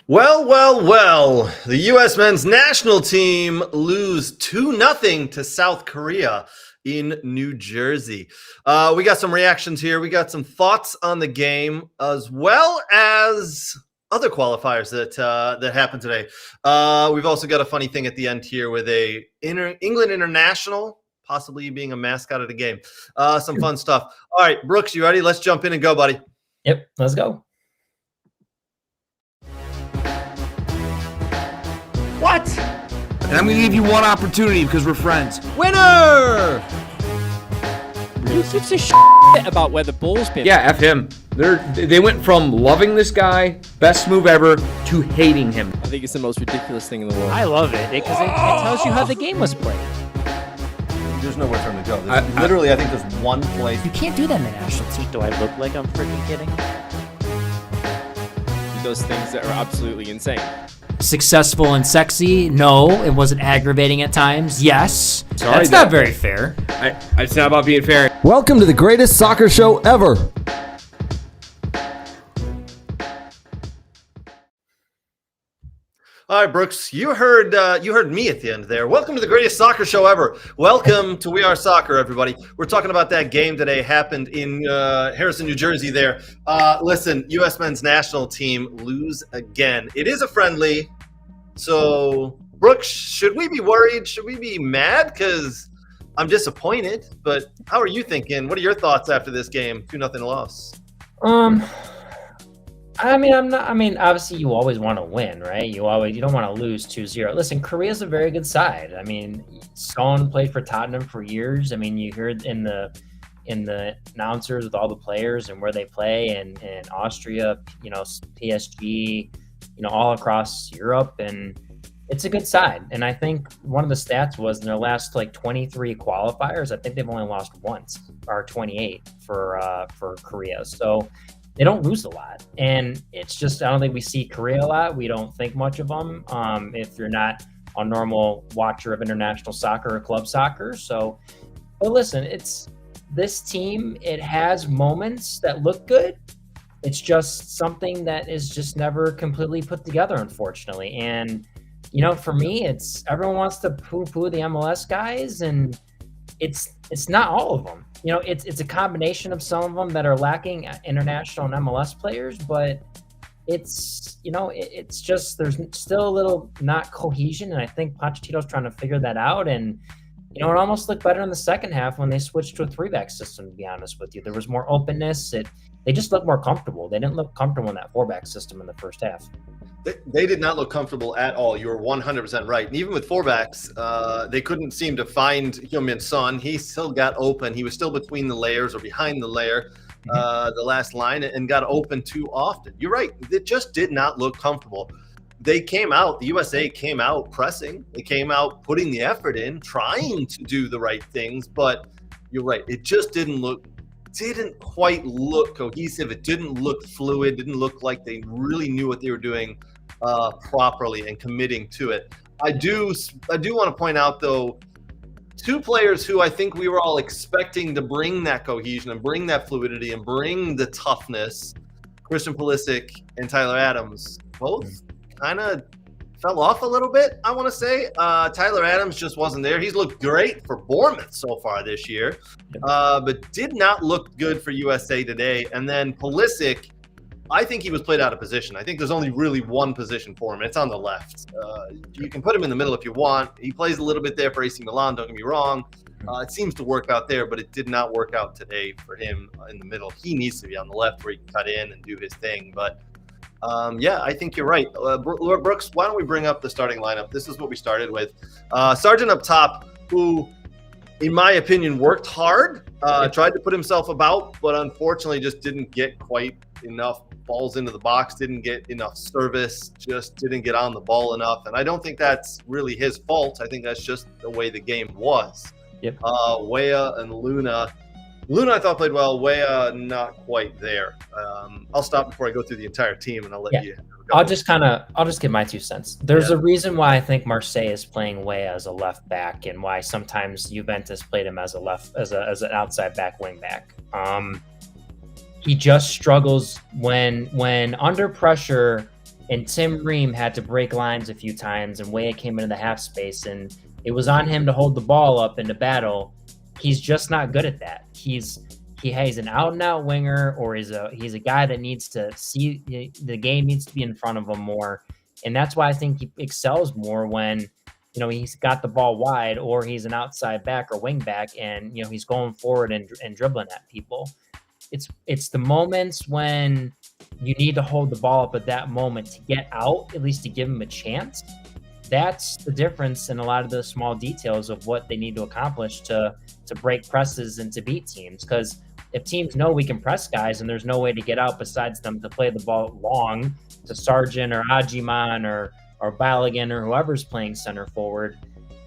Well. The U.S. men's national team lose 2-0 to South Korea in New Jersey. We got some reactions here. We got some thoughts on the game, as well as other qualifiers that happened today. We've also got a funny thing at the end here with a England international possibly being a mascot at a game. Some fun stuff. All right, Brooks, you ready? Let's jump in and go, buddy. Yep, let's go. What? And I'm going to give you one opportunity because we're friends. Winner! Who gives a shit about where the ball's been? Yeah, F him. They went from loving this guy, best move ever, to hating him. I think it's the most ridiculous thing in the world. I love it because it tells you how the game was played. There's nowhere for him to go. Literally, I think there's one place. You can't do that in the national team. Do I look like I'm freaking kidding? He does things that are absolutely insane. Successful and sexy? No. It wasn't aggravating at times? Yes. Sorry, that's not very fair. It's not about being fair. Welcome to the greatest soccer show ever. All right, Brooks, you heard me at the end there. Welcome to the greatest soccer show ever. Welcome to We Are Soccer, everybody. We're talking about that game today happened in Harrison, New Jersey there. Listen, U.S. men's national team lose again. It is a friendly. So, Brooks, should we be worried? Should we be mad? Because I'm disappointed. But how are you thinking? What are your thoughts after this game? 2-0 loss. Obviously you always want to win, right? You don't want to lose 2-0. Listen, Korea's a very good side. I mean, Son played for Tottenham for years. I mean, you heard in the announcers with all the players and where they play and Austria, PSG, all across Europe, and it's a good side. And I think one of the stats was in their last 23 qualifiers, I think they've only lost once, or 28 for Korea. So they don't lose a lot, and it's just I don't think we see Korea a lot. We don't think much of them if you're not a normal watcher of international soccer or club soccer. So, but listen, it's this team. It has moments that look good. It's just something that is just never completely put together, unfortunately. And for me, it's everyone wants to poo-poo the MLS guys, and it's not all of them. It's a combination of some of them that are lacking international and MLS players, but it's just there's still a little not cohesion, and I think Pochettino's trying to figure that out. And it almost looked better in the second half when they switched to a 3-back system. To be honest with you, there was more openness. They just looked more comfortable. They didn't look comfortable in that 4-back system in the first half. They did not look comfortable at all. You were 100% right. And even with 4-backs, they couldn't seem to find Heung-min Son. He still got open. He was still between the layers or behind the layer, the last line, and got open too often. You're right. It just did not look comfortable. They came out, the USA came out pressing. They came out putting the effort in, trying to do the right things. But you're right. It just didn't quite look cohesive. It didn't look fluid. Didn't look like they really knew what they were doing properly and committing to it. I do want to point out, though, two players who I think we were all expecting to bring that cohesion and bring that fluidity and bring the toughness, Christian Pulisic and Tyler Adams, both kind of fell off a little bit, I want to say. Tyler Adams just wasn't there. He's looked great for Bournemouth so far this year, but did not look good for USA today. And then Pulisic, I think he was played out of position. I think there's only really one position for him. It's on the left. You can put him in the middle if you want. He plays a little bit there for AC Milan, don't get me wrong. It seems to work out there, but it did not work out today for him in the middle. He needs to be on the left where he can cut in and do his thing. But I think you're right. Brooks, why don't we bring up the starting lineup? This is what we started with. Sargent up top, who, in my opinion, worked hard, tried to put himself about, but unfortunately just didn't get quite enough balls into the box, didn't get enough service, just didn't get on the ball enough. And I don't think that's really his fault. I think that's just the way the game was. Yep. Weah and Luna, I thought played well. Weah, not quite there. I'll stop before I go through the entire team, and I'll let you go. I'll just give my 2 cents. There's a reason why I think Marseille is playing Weah as a left back, and why sometimes Juventus played him as an outside back, wing back. He just struggles when under pressure. And Tim Ream had to break lines a few times, and Weah came into the half space, and it was on him to hold the ball up and to battle. He's just not good at that. He's an out and out winger, or he's a guy that needs to see the game needs to be in front of him more. And that's why I think he excels more when, he's got the ball wide, or he's an outside back or wing back, and, he's going forward and dribbling at people. It's the moments when you need to hold the ball up at that moment to get out, at least to give him a chance. That's the difference in a lot of the small details of what they need to accomplish to break presses and to beat teams. Because if teams know we can press guys and there's no way to get out besides them to play the ball long to Sargent or Ajiman or Balogun or whoever's playing center forward,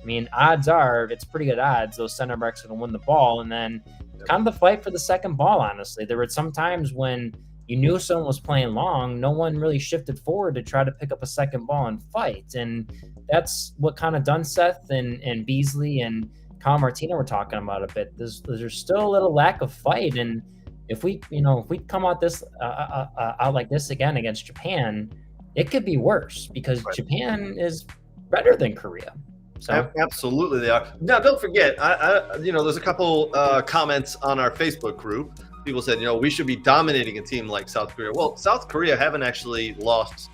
I mean, odds are, it's pretty good odds, those center backs are going to win the ball. And then kind of the fight for the second ball, honestly. There were some times when you knew someone was playing long, no one really shifted forward to try to pick up a second ball and fight. And that's what kind of Dunseth and Beasley and Kyle Martino were talking about a bit. There's still a little lack of fight. And if we come out this out like this again against Japan, it could be worse because Japan is better than Korea. So absolutely they are. Now, don't forget, there's a couple comments on our Facebook group. People said, we should be dominating a team like South Korea. Well, South Korea haven't actually lost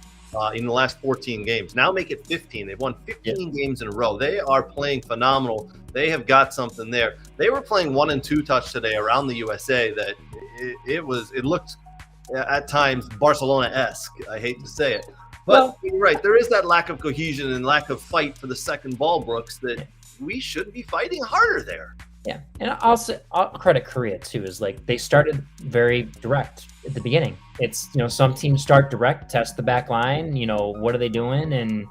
in the last 14 games. Now make it 15. They've won 15 games in a row. They are playing phenomenal. They have got something there. They were playing 1 and 2 touch today around the USA that it looked at times Barcelona-esque. I hate to say it. But you're right, there is that lack of cohesion and lack of fight for the second ball, Brooks, that we should be fighting harder there. Yeah, and I'll credit Korea too. Is like they started very direct at the beginning. It's some teams start direct, test the back line. What are they doing? And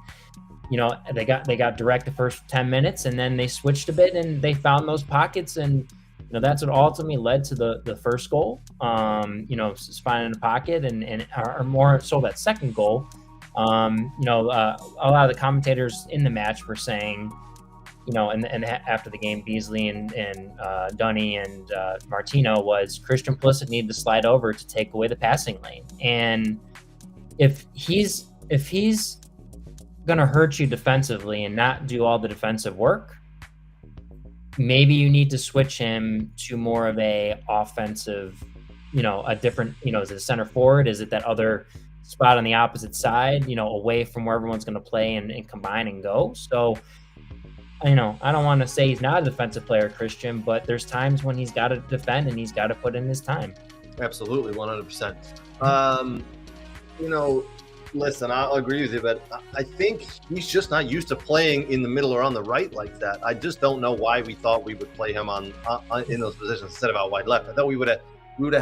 they got direct the first 10 minutes, and then they switched a bit and they found those pockets, and that's what ultimately led to the first goal. Finding a pocket and or more so that second goal. A lot of the commentators in the match were saying, and after the game, Beasley and Dunny and Martino was Christian Pulisic needed to slide over to take away the passing lane. And if he's gonna hurt you defensively and not do all the defensive work, maybe you need to switch him to more of a offensive, a different, is it a center forward? Is it that other spot on the opposite side, away from where everyone's going to play and combine and go? So, I don't want to say he's not a defensive player, Christian, but there's times when he's got to defend and he's got to put in his time. Absolutely, 100%. Listen, I'll agree with you, but I think he's just not used to playing in the middle or on the right like that. I just don't know why we thought we would play him on in those positions instead of out wide left. I thought we would have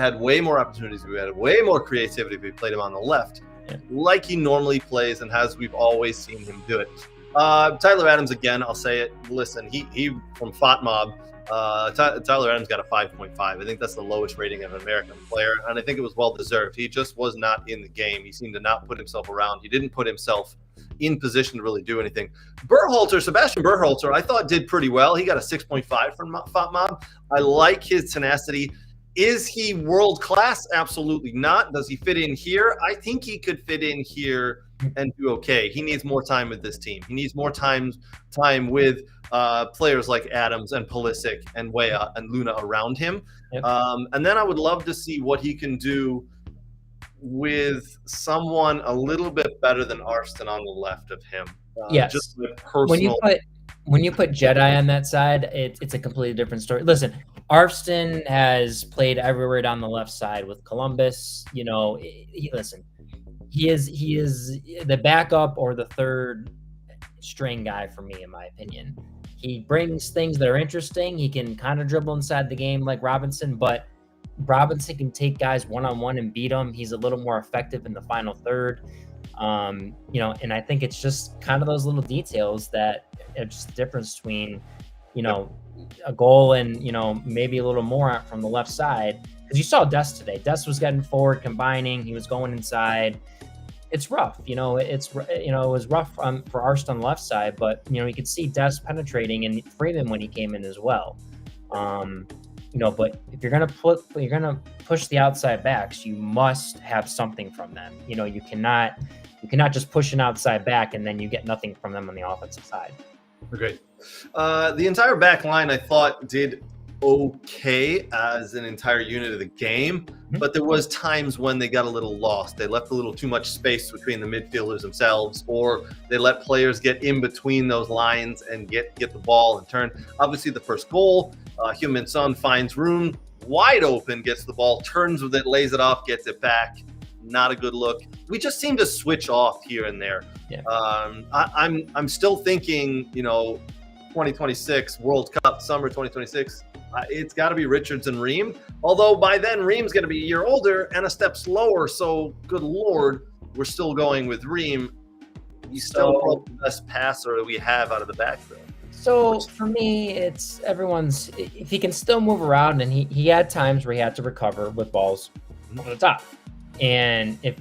had way more opportunities. We would have had way more creativity if we played him on the left, like he normally plays and as we've always seen him do it. Tyler Adams, again, I'll say it. Listen, he from FOTMob, Tyler Adams got a 5.5. I think that's the lowest rating of an American player, and I think it was well-deserved. He just was not in the game. He seemed to not put himself around. He didn't put himself in position to really do anything. Sebastian Berhalter, I thought did pretty well. He got a 6.5 from FOTMob. I like his tenacity. Is he world-class? Absolutely not. Does he fit in here? I think he could fit in here and do okay. He needs more time with this team. He needs more time with players like Adams and Pulisic and Weah and Luna around him. Yep. And then I would love to see what he can do with someone a little bit better than Arston on the left of him. Yes. Just the personal. When you put Jedi on that side, it's a completely different story. Listen, Arston has played everywhere down the left side with Columbus. He is the backup or the third string guy for me, in my opinion. He brings things that are interesting. He can kind of dribble inside the game like Robinson, but Robinson can take guys one-on-one and beat them. He's a little more effective in the final third. And I think it's just kind of those little details that are just the difference between, a goal and, maybe a little more from the left side. Because you saw Des today. Des was getting forward, combining. He was going inside. It's rough, it was rough for Arston on the left side, but, you could see Des penetrating and Freeman when he came in as well. But if you're going to push the outside backs, you must have something from them. You cannot You cannot just push an outside back and then you get nothing from them on the offensive side. Great. The entire back line, I thought, did okay as an entire unit of the game, but there was times when they got a little lost. They left a little too much space between the midfielders themselves, or they let players get in between those lines and get the ball and turn. Obviously, the first goal, Heung-min Son finds room, wide open, gets the ball, turns with it, lays it off, gets it back. Not a good look. We just seem to switch off here and there. Yeah. I'm still thinking, 2026 World Cup, summer 2026. It's got to be Richards and Ream. Although by then Ream's going to be a year older and a step slower. So good Lord, we're still going with Ream. He's still probably the best passer that we have out of the backfield. So for me, it's everyone's. If he can still move around, and he had times where he had to recover with balls over the top. And if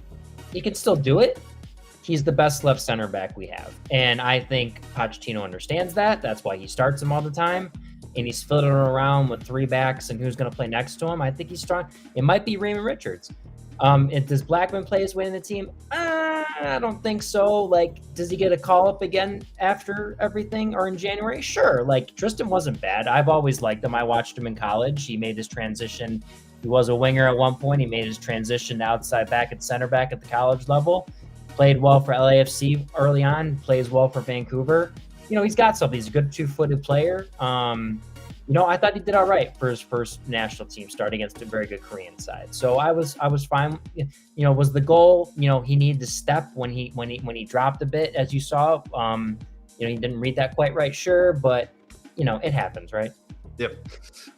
he can still do it, he's the best left center back we have. And I think Pochettino understands that. That's why he starts him all the time. And he's fiddling around with 3 backs and who's going to play next to him. I think he's strong. It might be Raymond Richards. Does Blackman play his way in the team? I don't think so. Like, does he get a call up again after everything or in January? Sure. Like, Tristan wasn't bad. I've always liked him. I watched him in college. He made his transition. He was a winger at one point. He made his transition to outside back and center back at the college level. Played well for LAFC early on. Plays well for Vancouver. He's got something. He's a good 2-footed player. I thought he did all right for his first national team start against a very good Korean side. So I was fine. Was the goal? He needed to step when he dropped a bit, as you saw. He didn't read that quite right, sure, but it happens, right? Yep.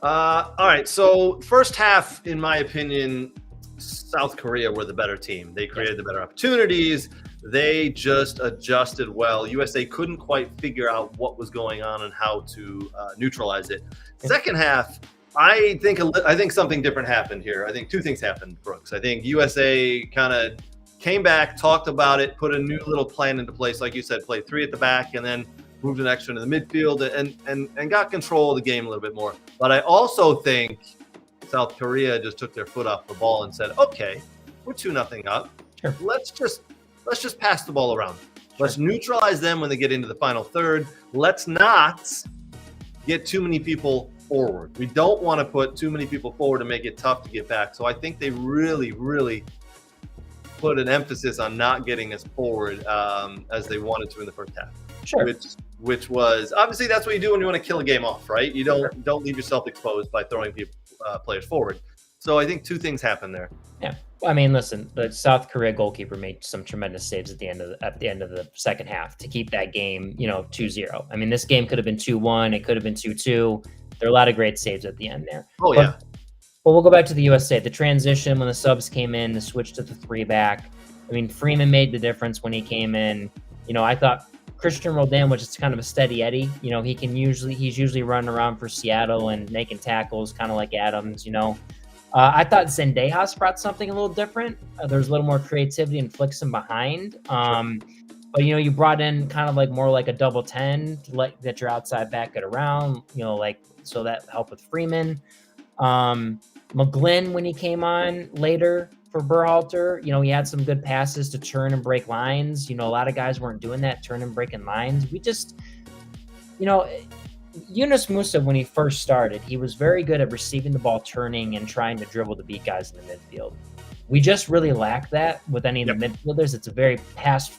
All right. So first half, in my opinion, South Korea were the better team. They created the better opportunities. They just adjusted well. USA couldn't quite figure out what was going on and how to neutralize it. Second half, I think something different happened here. I think 2 things happened, Brooks. I think USA kind of came back, talked about it, put a new little plan into place. Like you said, played 3 at the back and then moved an extra into the midfield and got control of the game a little bit more. But I also think South Korea just took their foot off the ball and said, okay, we're 2-0 up. Sure. Let's just pass the ball around. Let's neutralize them when they get into the final third. Let's not get too many people forward. We don't want to put too many people forward and make it tough to get back. So I think they really, really put an emphasis on not getting us forward as they wanted to in the first half. Sure. Which was obviously that's what you do when you want to kill a game off, right? You don't leave yourself exposed by throwing players forward. So I think 2 things happened there. Yeah. I mean, listen, the South Korea goalkeeper made some tremendous saves at the end of the second half to keep that game, 2-0. I mean, this game could have been 2-1. It could have been 2-2. There are a lot of great saves at the end there. Oh, yeah. But we'll go back to the USA. The transition when the subs came in, the switch to the 3 back. I mean, Freeman made the difference when he came in. I thought Christian Roldan was just kind of a steady Eddie. He's usually running around for Seattle and making tackles, kind of like Adams, I thought Zendejas brought something a little different. There's a little more creativity and flicks him behind. But, you brought in kind of like more like a double 10 to let that your outside back it around, so that helped with Freeman. McGlynn, when he came on later for Berhalter, he had some good passes to turn and break lines. A lot of guys weren't doing that, turn and breaking lines. We just, Yunus Musa, when he first started, he was very good at receiving the ball, turning, and trying to dribble to beat guys in the midfield. We just really lack that with any of the midfielders. It's a very pass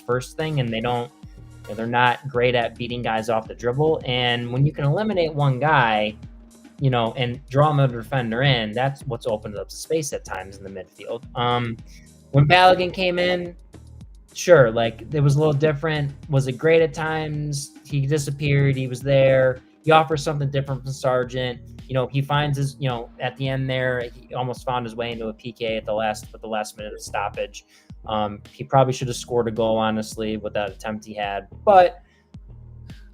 first thing, and they're not great at beating guys off the dribble. And when you can eliminate one guy, and draw another defender in, that's what's opened up space at times in the midfield. When Balogun came in, sure, like it was a little different. Was it great at times? He disappeared. He was there. He offers something different from Sargent. He finds his, at the end there, he almost found his way into a PK at the last minute of stoppage. He probably should have scored a goal, honestly, with that attempt he had. But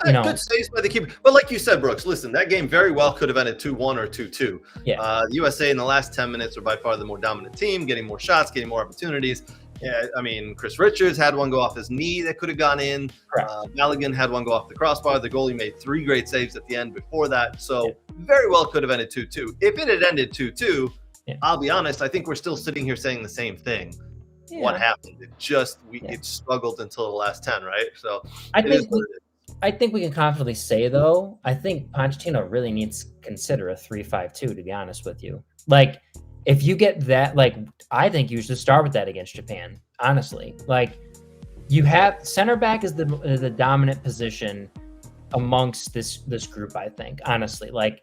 good saves by the keeper. But like you said, Brooks, listen, that game very well could have ended 2-1 or 2-2. Yeah. The USA in the last 10 minutes are by far the more dominant team, getting more shots, getting more opportunities. Yeah, I mean, Chris Richards had one go off his knee that could have gone in. Balogun had one go off the crossbar. The goalie made 3 great saves at the end before that. So very well could have ended 2-2. If it had ended 2-2, I'll be honest, I think we're still sitting here saying the same thing. what happened. It struggled until the last 10, right? So I think we can confidently say, though, I think Pochettino really needs to consider a 3-5-2, to be honest with you. Like, if you get that, like, I think you should start with that against Japan, honestly. Like, you have center back is the dominant position amongst this group, I think, honestly. Like,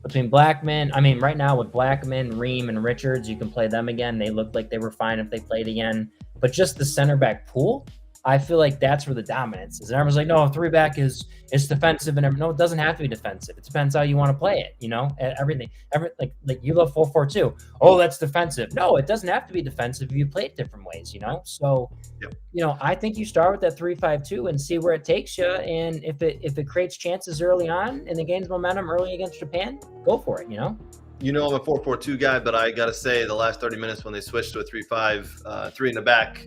between Blackman, I mean, right now with Blackman, Ream, and Richards, you can play them again. They looked like they were fine if they played again. But just the center back pool, I feel like that's where the dominance is. And everyone's like, no, 3-back is defensive, and no, it doesn't have to be defensive. It depends how you want to play it. You know, everything. Like you love 4-4-2. Oh, that's defensive. No, it doesn't have to be defensive if you play it different ways. You know, so you know, I think you start with that 3-5-2 and see where it takes you. And if it creates chances early on and it gains momentum early against Japan, go for it. You know. You know, I'm a 4-4-2 guy, but I got to say the last 30 minutes when they switched to a 3-5, 3 in the back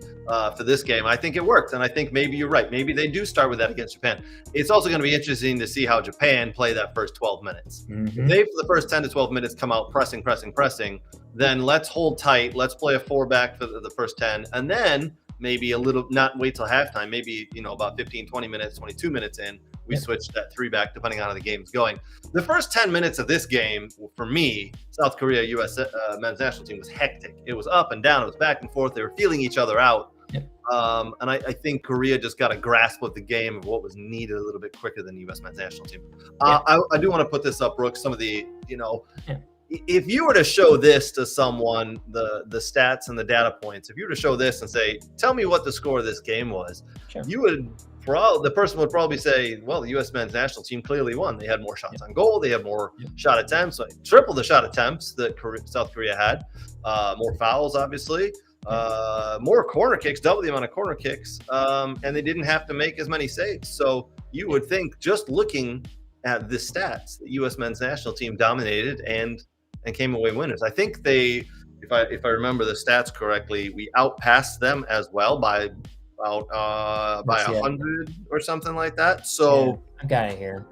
for this game, I think it worked. And I think maybe you're right. Maybe they do start with that against Japan. It's also going to be interesting to see how Japan play that first 12 minutes. If they, for the first 10 to 12 minutes, come out pressing, then let's hold tight. Let's play a 4-back for the first 10. And then maybe a little, not wait till halftime, maybe, you know, about 15, 20 minutes, 22 minutes in, we switched that 3-back depending on how the game's going. The first 10 minutes of this game, for me, South Korea, U.S. men's national team was hectic. It was up and down. It was back and forth. They were feeling each other out. And I think Korea just got a grasp of the game of what was needed a little bit quicker than the U.S. men's national team. I do want to put this up, Brooks, some of the, you know, if you were to show this to someone, the stats and the data points, if you were to show this and say, tell me what the score of this game was, you would the person would probably say, well, the U.S. men's national team clearly won. They had more shots on goal. They had more shot attempts, like triple the shot attempts that South Korea had. More fouls, obviously. More corner kicks, double the amount of corner kicks. And they didn't have to make as many saves. So you would think, just looking at the stats, the U.S. men's national team dominated and came away winners. I think they, if I remember the stats correctly, we outpassed them as well by about 100 or something like that. So I got it here.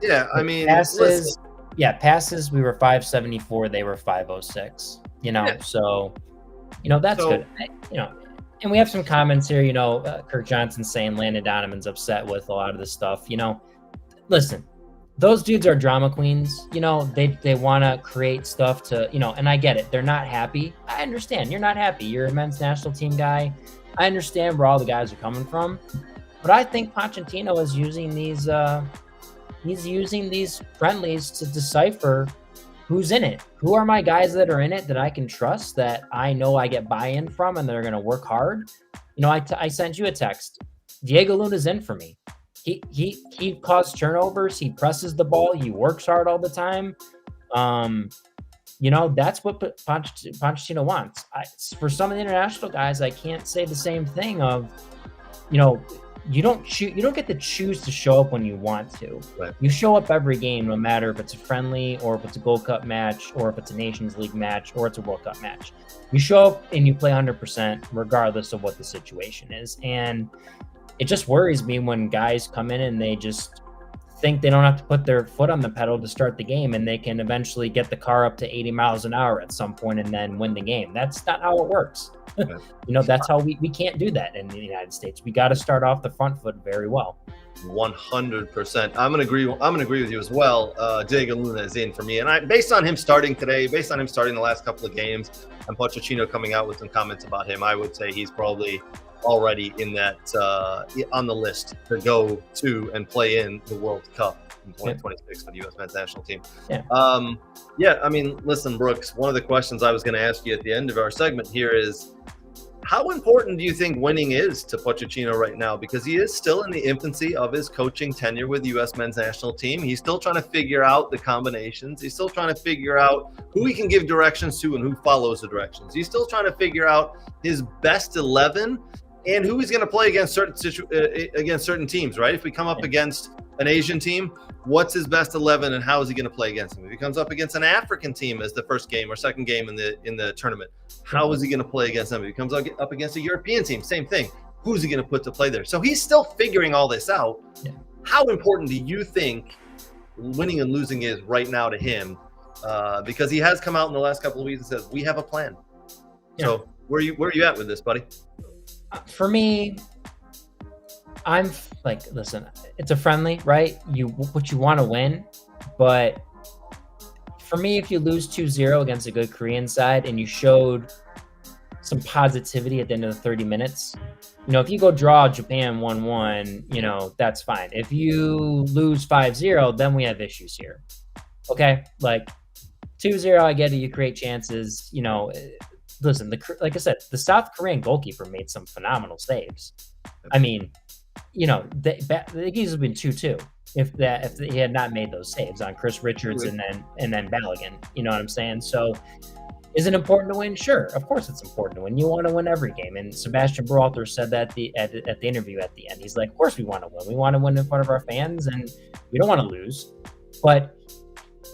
Yeah, I mean, passes. Passes. We were 574. They were 506. You know, so you know that's good. You know, and we have some comments here. You know, Kirk Johnson saying Landon Donovan's upset with a lot of this stuff. You know, listen. Those dudes are drama queens. You know, they want to create stuff to, you know, and I get it. They're not happy. I understand. You're not happy. You're a men's national team guy. I understand where all the guys are coming from. But I think Pochettino is using these friendlies to decipher who's in it. Who are my guys that are in it that I can trust, that I know I get buy-in from, and they're going to work hard. You know, I sent you a text. Diego Luna's in for me. He causes turnovers. He presses the ball. He works hard all the time. You know, that's what Pochettino wants. For some of the international guys, I can't say the same thing of, you know, you don't get to choose to show up when you want to. Right. You show up every game, no matter if it's a friendly or if it's a Gold Cup match or if it's a Nations League match or it's a World Cup match. You show up and you play 100% regardless of what the situation is. And it just worries me when guys come in and they just think they don't have to put their foot on the pedal to start the game, and they can eventually get the car up to 80 miles an hour at some point and then win the game. That's not how it works. You know, that's how we can't do that in the United States. We got to start off the front foot very well. 100%. I'm gonna agree with you as well. Diego Luna is in for me, and based on him starting today, based on him starting the last couple of games, and Pochettino coming out with some comments about him, I would say he's probably already in that on the list to go to and play in the World Cup in 2026 for the U.S. men's national team. I mean, listen, Brooks, one of the questions I was going to ask you at the end of our segment here is, how important do you think winning is to Pochettino right now? Because he is still in the infancy of his coaching tenure with the U.S. men's national team. He's still trying to figure out the combinations. He's still trying to figure out who he can give directions to and who follows the directions. He's still trying to figure out his best 11 and who he's going to play against certain teams, right? If we come up against an Asian team, what's his best 11 and how is he going to play against them? If he comes up against an African team as the first game or second game in the tournament, how is he going to play against them? If he comes up against a European team, same thing. Who's he going to put to play there? So he's still figuring all this out. How important do you think winning and losing is right now to him? Because he has come out in the last couple of weeks and says, we have a plan. So Where are you at with this, buddy? For me, I'm like, listen, it's a friendly, right? You want to win, but for me, if you lose 2-0 against a good Korean side and you showed some positivity at the end of the 30 minutes, if you go draw Japan 1-1, that's fine. If you lose 5-0, then we have issues here. Okay, like 2-0, I get it. You create chances. Listen, like I said, the South Korean goalkeeper made some phenomenal saves. I mean, the games have been 2-2 if he had not made those saves on Chris Richards and then Balogun. You know what I'm saying? So, is it important to win? Sure, of course it's important to win. You want to win every game, and Sebastian Berhalter said that at the interview at the end. He's like, of course we want to win. We want to win in front of our fans, and we don't want to lose. But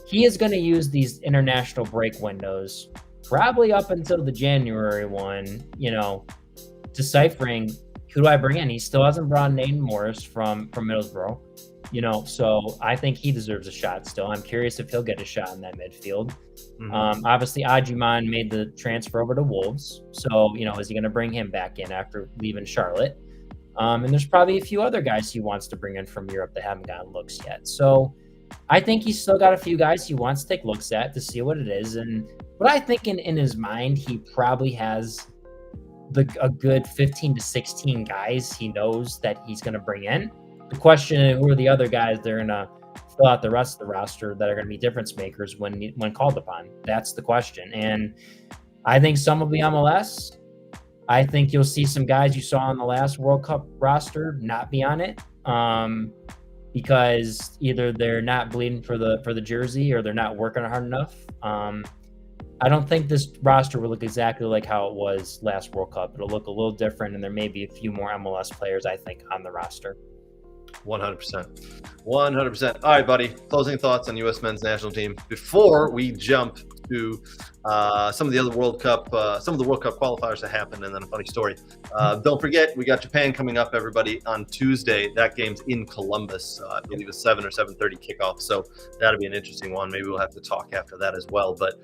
he is going to use these international break windows probably up until the January one, deciphering who do I bring in. He still hasn't brought Nathan Morris from Middlesbrough, so I think he deserves a shot still. I'm curious if he'll get a shot in that midfield. Obviously, Ajuman made the transfer over to Wolves, so is he going to bring him back in after leaving Charlotte? And there's probably a few other guys he wants to bring in from Europe that haven't gotten looks yet. So I think he's still got a few guys he wants to take looks at to see what it is. But I think in his mind, he probably has a good 15 to 16 guys he knows that he's going to bring in. The question is, who are the other guys that are going to fill out the rest of the roster that are going to be difference makers when called upon? That's the question. And I think some will be MLS. I think you'll see some guys you saw on the last World Cup roster not be on it. Because either they're not bleeding for the jersey or they're not working hard enough. I don't think this roster will look exactly like how it was last World Cup. It'll look a little different, and there may be a few more MLS players, I think, on the roster. 100%. 100%. All right, buddy. Closing thoughts on U.S. men's national team before we jump to some of the other World Cup, some of the World Cup qualifiers that happened, and then a funny story. Don't forget, we got Japan coming up, everybody, on Tuesday. That game's in Columbus. I believe it's 7 or 7:30 kickoff, so that'll be an interesting one. Maybe we'll have to talk after that as well. But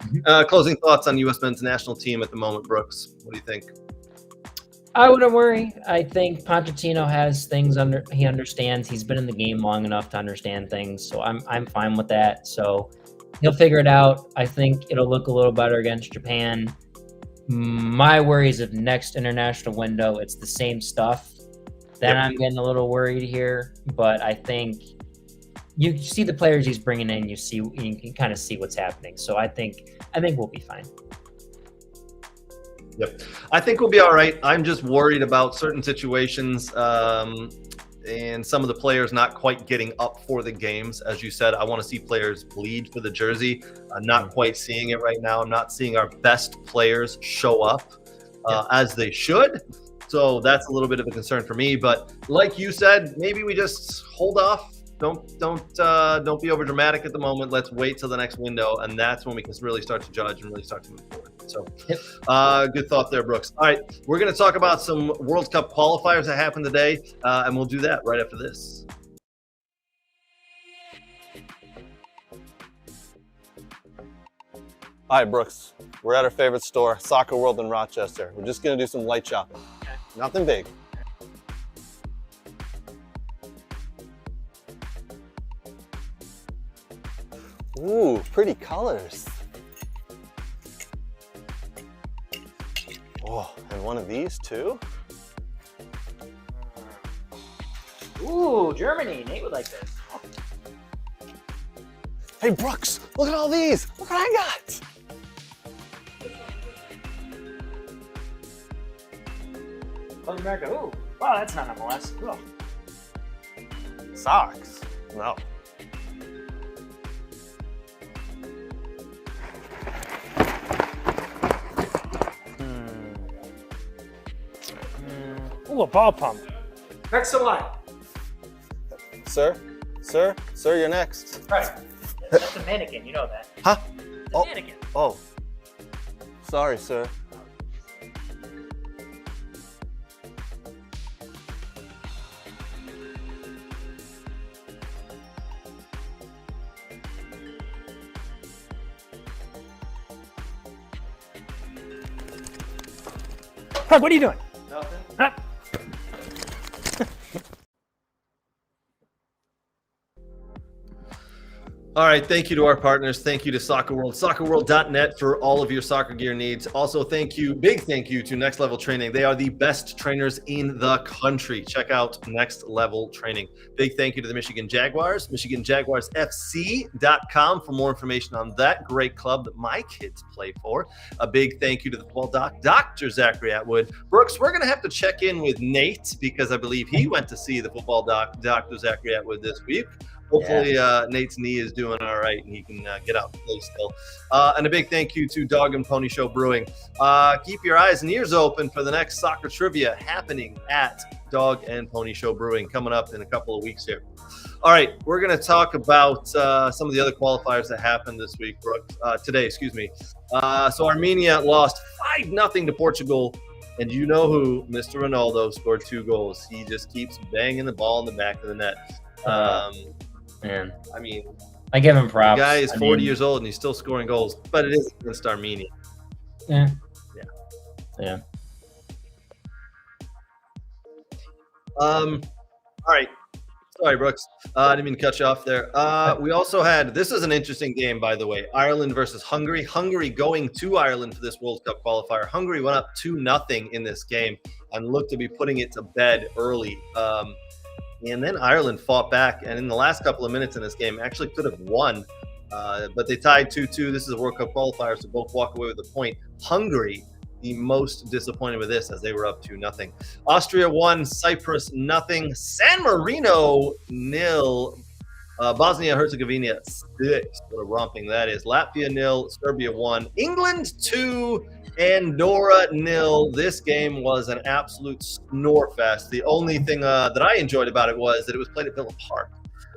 closing thoughts on U.S. men's national team at the moment, Brooks. What do you think? I wouldn't worry. I think Pochettino has things he understands. He's been in the game long enough to understand things, so I'm fine with that. So he'll figure it out. I think it'll look a little better against Japan. My worry is if next international window it's the same stuff, then I'm getting a little worried here. But I think you see the players he's bringing in. You can kind of see what's happening. So I think we'll be fine. Yep. I think we'll be all right. I'm just worried about certain situations and some of the players not quite getting up for the games. As you said, I want to see players bleed for the jersey. I'm not quite seeing it right now. I'm not seeing our best players show up as they should. So that's a little bit of a concern for me. But like you said, maybe we just hold off. Don't be over dramatic at the moment. Let's wait till the next window, and that's when we can really start to judge and really start to move forward. So, good thought there, Brooks. All right, we're going to talk about some World Cup qualifiers that happened today, and we'll do that right after this. Hi, Brooks. We're at our favorite store, Soccer World in Rochester. We're just going to do some light shopping. Nothing big. Ooh, pretty colors. Oh, and one of these too? Ooh, Germany. Nate would like this. Hey, Brooks, look at all these. Look what I got. South America. Ooh, wow, that's not MLS. Cool. Socks? No. Ooh, a ball pump. Next to line. Sir, you're next. Right. That's a mannequin. You know that. Huh? It's a mannequin. Oh. Sorry, sir. Hug, what are you doing? Nothing. Huh? All right, thank you to our partners. Thank you to Soccer World, soccerworld.net for all of your soccer gear needs. Also, big thank you to Next Level Training. They are the best trainers in the country. Check out Next Level Training. Big thank you to the Michigan Jaguars, MichiganJaguarsFC.com for more information on that great club that my kids play for. A big thank you to the football doc, Dr. Zachary Atwood. Brooks, we're going to have to check in with Nate because I believe he went to see the football doc, Dr. Zachary Atwood this week. Hopefully, Nate's knee is doing all right and he can get out and play still. And a big thank you to Dog and Pony Show Brewing. Keep your eyes and ears open for the next soccer trivia happening at Dog and Pony Show Brewing coming up in a couple of weeks here. All right, we're going to talk about some of the other qualifiers that happened this week, today. So Armenia lost 5-0 to Portugal. And you know who? Mr. Ronaldo scored 2 goals. He just keeps banging the ball in the back of the net. Man, I mean, I give him props. the guy is 40 years old and he's still scoring goals, but it is against Armenia. Yeah. All right. Sorry, Brooks. I didn't mean to cut you off there. We also had, this is an interesting game, by the way, Ireland versus Hungary. Hungary going to Ireland for this World Cup qualifier. Hungary went up 2-0 in this game and looked to be putting it to bed early. And then Ireland fought back, and in the last couple of minutes in this game, actually could have won, but they tied 2-2. This is a World Cup qualifier, so both walk away with a point. Hungary, the most disappointed with this, as they were up 2-0. Austria 1, Cyprus 0, San Marino 0, Bosnia-Herzegovina 6. What a romping that is. Latvia 0, Serbia 1, England 2, Andorra 0. This game was an absolute snore fest. The only thing that I enjoyed about it was that it was played at Villa Park.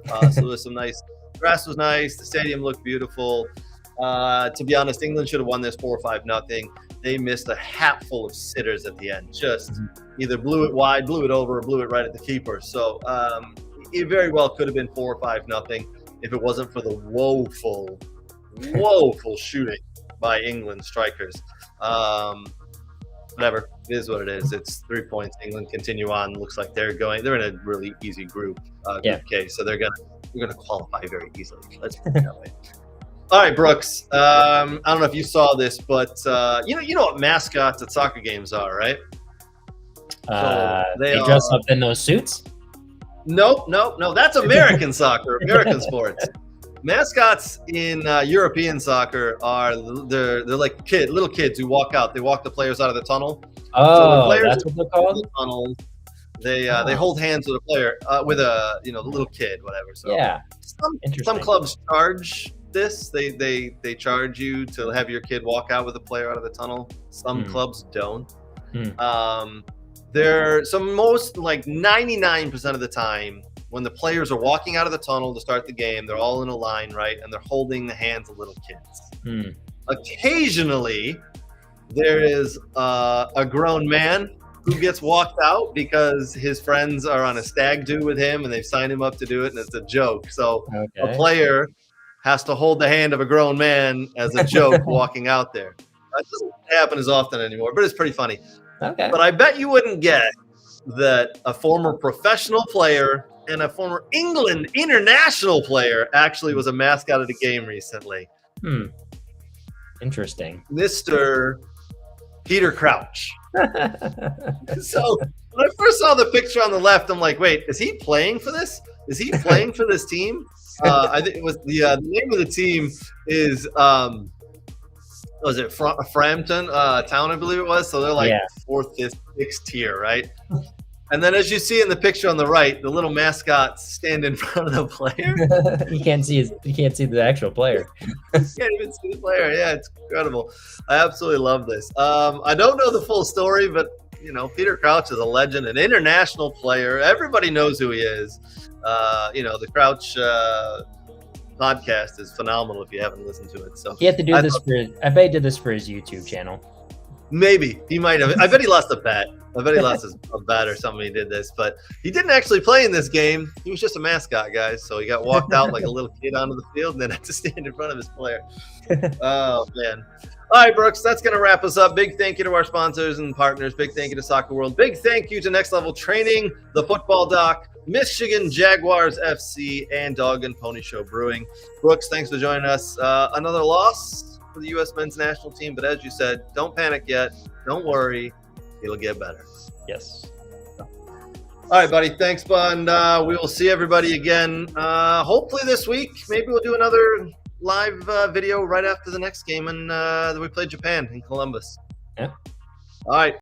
So there was some nice grass was nice. The stadium looked beautiful. To be honest, England should have won this 4-5-0. They missed a hatful of sitters at the end. Just either blew it wide, blew it over, or blew it right at the keeper. So it very well could have been 4 or 5-0 if it wasn't for the woeful shooting by England strikers. Whatever, it is what it is. It's 3 points. England continue on. Looks like they're in a really easy group K, so they're gonna qualify very easily. Let's put it that way. All right, Brooks. I don't know if you saw this, but you know what mascots at soccer games are, right? They dress up in those suits? Nope. That's American soccer, American sports. Mascots in European soccer are they're like little kids who walk out. They walk the players out of the tunnel. Oh, so that's what they're called. The tunnel, they hold hands with a player with a the little kid, whatever. So yeah, some clubs charge this. They charge you to have your kid walk out with a player out of the tunnel. Some clubs don't. Most like 99% of the time, when the players are walking out of the tunnel to start the game, they're all in a line, right? And they're holding the hands of little kids. Occasionally, there is a grown man who gets walked out because his friends are on a stag do with him and they've signed him up to do it, and it's a joke. So a player has to hold the hand of a grown man as a joke walking out there. That doesn't happen as often anymore, but it's pretty funny. Okay. But I bet you wouldn't get that a former professional player and a former England international player actually was a mascot of the game recently. Interesting. Mr. Peter Crouch. So when I first saw the picture on the left, I'm like, wait, is he playing for this? Is he playing for this team? I think it was the name of the team is was it Frampton Town, I believe it was. So they're like 4th, 5th, 6th tier, right? And then as you see in the picture on the right, the little mascots stand in front of the player. You can't see the actual player. You can't even see the player. Yeah, it's incredible. I absolutely love this. I don't know the full story, but Peter Crouch is a legend, an international player. Everybody knows who he is. The Crouch podcast is phenomenal if you haven't listened to it. So he had to do this I bet he did this for his YouTube channel. Maybe he might have. I bet he lost a bet. I bet he lost a bet or something. He did this, but he didn't actually play in this game. He was just a mascot, guys. So he got walked out like a little kid onto the field and then had to stand in front of his player. Oh man! All right, Brooks, that's going to wrap us up. Big thank you to our sponsors and partners. Big thank you to Soccer World. Big thank you to Next Level Training, The Football Doc, Michigan Jaguars FC, and Dog and Pony Show Brewing. Brooks, thanks for joining us. Another loss for the U.S. men's national team, but as you said, don't panic yet. Don't worry. It'll get better. Yes. All right, buddy. Thanks, bud. And we will see everybody again hopefully this week. Maybe we'll do another live video right after the next game, and we play Japan in Columbus. Yeah. All right.